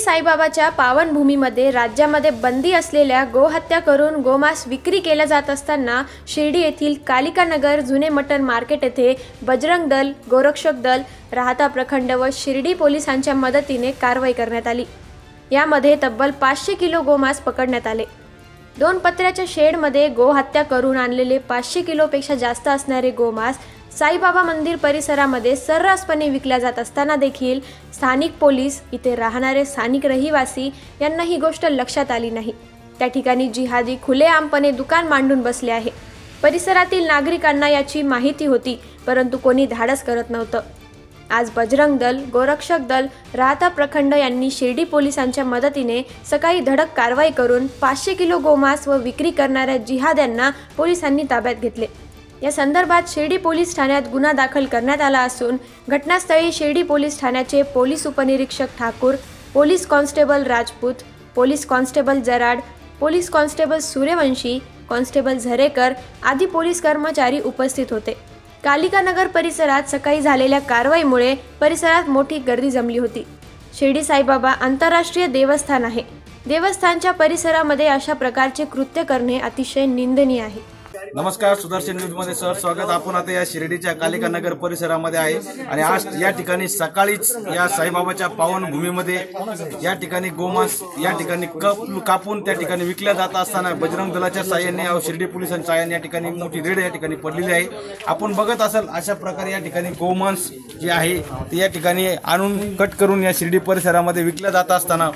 साईबाबाच्या पावनभूमीमध्ये राज्यामध्ये बंदी असलेल्या गोहत्या करून गोमांस विक्री केला जात असताना शिर्डी येथील कालिका नगर जुने मटण मार्केट येथे बजरंग दल, गोरक्षक दल, राहता प्रखंड व शिर्डी पोलिसांच्या मदतीने कारवाई करण्यात आली। यामध्ये तब्बल 500 किलो गोमांस पकडण्यात आले। 2 पत्र्याच्या शेडमध्ये गोहत्या करून आणलेले 500 किलोपेक्षा जास्त असणारे गोमांस साईबाबा मंदिर परिसरामध्ये सर्रासपणे विकल्या जात असताना देखील स्थानिक पोलीस, इथे राहणारे स्थानिक रहिवासी यांना ही गोष्ट लक्षात आली नाही। त्या ठिकाणी जिहादी खुलेआमपणे दुकान मांडून बसले आहे। परिसरातील नागरिकांना याची माहिती होती, परंतु कोणी धाडस करत नव्हतं। आज बजरंग दल, गोरक्षक दल, राहता प्रखंड यांनी शिर्डी पोलिसांच्या मदतीने सकाळी धडक कारवाई करून 500 किलो गोमांस व विक्री करणाऱ्या जिहाद्यांना पोलिसांनी ताब्यात घेतले। या संदर्भात शिर्डी पोलीस ठाण्यात गुन्हा दाखल करण्यात आला असून घटनास्थळी शिर्डी पोलीस ठाण्याचे पोलीस उपनिरीक्षक Thakur, police constable Rajput, police constable Jarad, police constable Suryavanshi, constable Zarekar आदी पोलीस कर्मचारी उपस्थित होते। कालिका नगर परिसरात सकाळी झालेल्या कारवाईमुळे परिसरात मोठी गर्दी जमली होती। शिर्डी साईबाबा आंतरराष्ट्रीय देवस्थान आहे। देवस्थानच्या परिसरामध्ये अशा प्रकारचे कृत्य करणे अतिशय निंदनीय आहे। नमस्कार, सुदर्शन न्यूज मध्ये सर स्वागत। आपण आता या शिर्डीच्या कालिका नगर परिसरामध्ये आहे आणि आज या ठिकाणी सकाळीच या साईबाबाच्या पावनभूमीमध्ये या ठिकाणी गोमांस या ठिकाणी कापून त्या ठिकाणी विकल्या जात असताना बजरंग दलाच्या साहाय्याने व शिर्डी पोलिसांच्या साहाय्याने या ठिकाणी मोठी रेड या ठिकाणी पडलेली आहे। आपण बघत असाल अशा प्रकारे या ठिकाणी गोमांस जे आहे ते या ठिकाणी आणून कट करून या शिर्डी परिसरामध्ये विकल्या जात असताना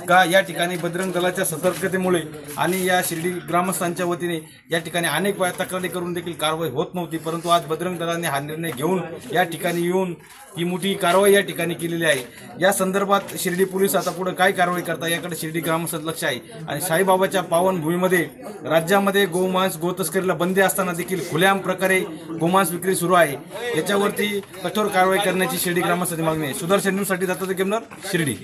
का या ठिकाणी बजरंग दलाच्या सतर्कतेमुळे आणि या शिर्डी ग्रामस्थांच्या वतीने या ठिकाणी अनेक वेळा तक्रारी करून देखील कारवाई होत नव्हती, परंतु आज बजरंग दलाने हा निर्णय घेऊन या ठिकाणी येऊन ही मोठी कारवाई या ठिकाणी केलेली आहे। या संदर्भात शिर्डी पोलीस आता पुढे काय कारवाई करतात याकडे शिर्डी ग्रामस्थांचं लक्ष आहे आणि साईबाबाच्या पावनभूमीमध्ये राज्यामध्ये गोमांस गोतस्करीला बंदी असताना देखील खुलेआम प्रकारे गोमांस विक्री सुरू आहे। याच्यावरती कठोर कारवाई करण्याची शिर्डी ग्रामस्थांची मागणी आहे। सुदर्शन न्यूजसाठी दत्तात्रय केमनर, शिर्डी।